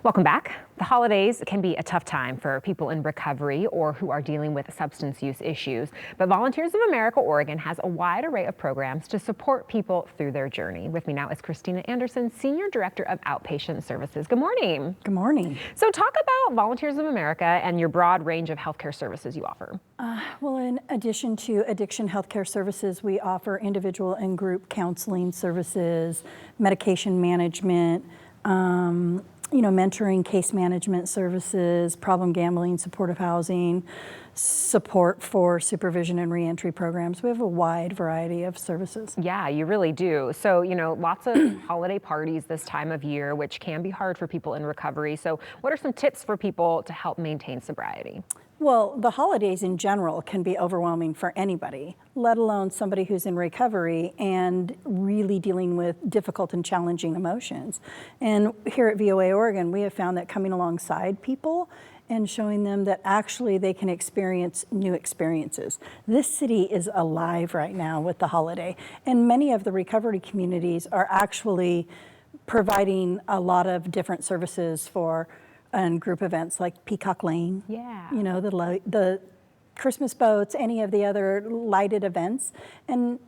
Welcome back. The holidays can be a tough time for people in recovery or who are dealing with substance use issues. But Volunteers of America Oregon has a wide array of programs to support people through their journey. With me now is Christina Anderson, Senior Director of Outpatient Services. Good morning. Good morning. So talk about Volunteers of America and your broad range of healthcare services you offer. Well, in addition to addiction healthcare services, we offer individual and group counseling services, medication management, mentoring, case management services, problem gambling, supportive housing, support for supervision and reentry programs. We have a wide variety of services. Yeah, you really do. So, lots of holiday parties this time of year, which can be hard for people in recovery. So what are some tips for people to help maintain sobriety? Well, the holidays in general can be overwhelming for anybody, let alone somebody who's in recovery and really dealing with difficult and challenging emotions. And here at VOA Oregon, we have found that coming alongside people and showing them that actually they can experience new experiences. This city is alive right now with the holiday, and many of the recovery communities are actually providing a lot of different services for and group events like Peacock Lane, the Christmas boats, any of the other lighted events, and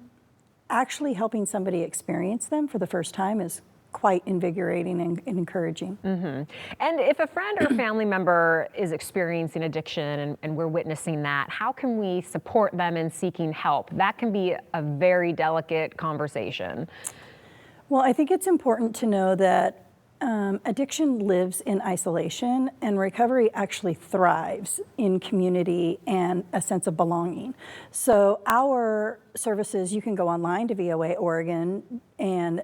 actually helping somebody experience them for the first time is quite invigorating and encouraging. Mm-hmm. And if a friend or family member is experiencing addiction and we're witnessing that, how can we support them in seeking help? That can be a very delicate conversation. Well, I think it's important to know that addiction lives in isolation, and recovery actually thrives in community and a sense of belonging. So our services, you can go online to VOA Oregon and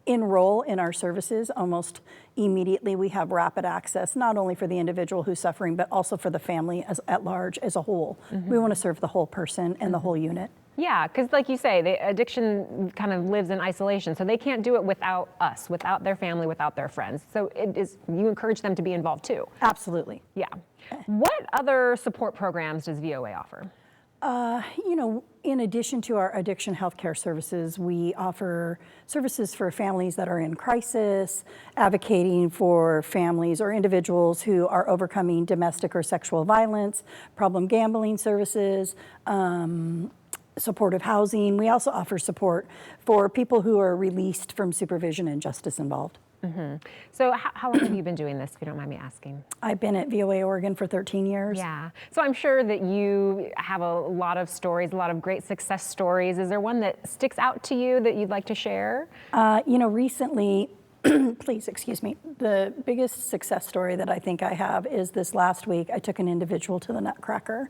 enroll in our services almost immediately. We have rapid access, not only for the individual who's suffering, but also for the family at large as a whole. Mm-hmm. We want to serve the whole person and the whole unit. Yeah, because like you say, the addiction kind of lives in isolation, so they can't do it without us, without their family, without their friends. So you encourage them to be involved too. Absolutely. Yeah. What other support programs does VOA offer? In addition to our addiction healthcare services, we offer services for families that are in crisis, advocating for families or individuals who are overcoming domestic or sexual violence, problem gambling services, supportive housing. We also offer support for people who are released from supervision and justice involved. Mm-hmm. So how long have you been doing this, if you don't mind me asking? I've been at VOA Oregon for 13 years. Yeah. So I'm sure that you have a lot of stories, a lot of great success stories. Is there one that sticks out to you that you'd like to share? Recently, please excuse me, the biggest success story that I think I have is this last week. I took an individual to the Nutcracker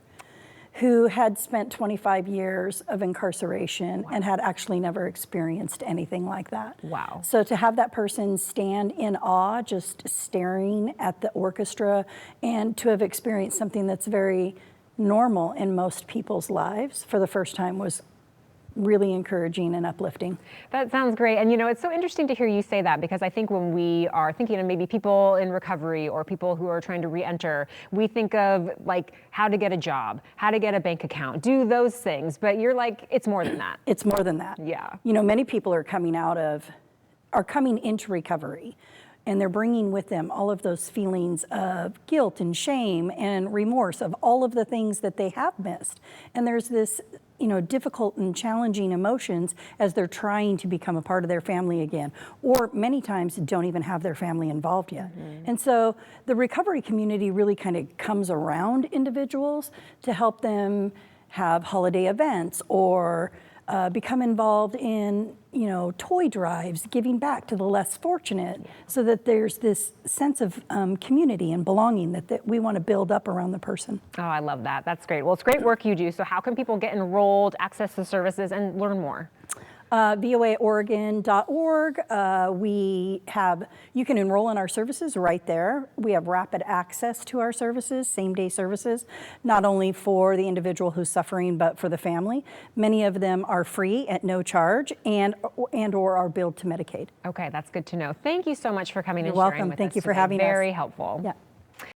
who had spent 25 years of incarceration. Wow. And had actually never experienced anything like that. Wow. So to have that person stand in awe, just staring at the orchestra, and to have experienced something that's very normal in most people's lives for the first time was really encouraging and uplifting. That sounds great. And it's so interesting to hear you say that, because I think when we are thinking of maybe people in recovery or people who are trying to re-enter, we think of like how to get a job, how to get a bank account, do those things. But you're like, it's more than that. It's more than that. Yeah. Many people are coming into recovery, and they're bringing with them all of those feelings of guilt and shame and remorse of all of the things that they have missed. And there's this difficult and challenging emotions as they're trying to become a part of their family again, or many times don't even have their family involved yet. Mm-hmm. And so the recovery community really kind of comes around individuals to help them have holiday events or become involved in toy drives, giving back to the less fortunate, so that there's this sense of community and belonging that we want to build up around the person. Oh, I love that. That's great. Well, it's great work you do. So how can people get enrolled, access the services, and learn more? voaoregon.org. You can enroll in our services right there. We have rapid access to our services, same-day services, not only for the individual who's suffering, but for the family. Many of them are free at no charge and or are billed to Medicaid. Okay, that's good to know. Thank you so much for coming and You're sharing welcome. with Thank us you for today. having us. Very helpful. Yeah.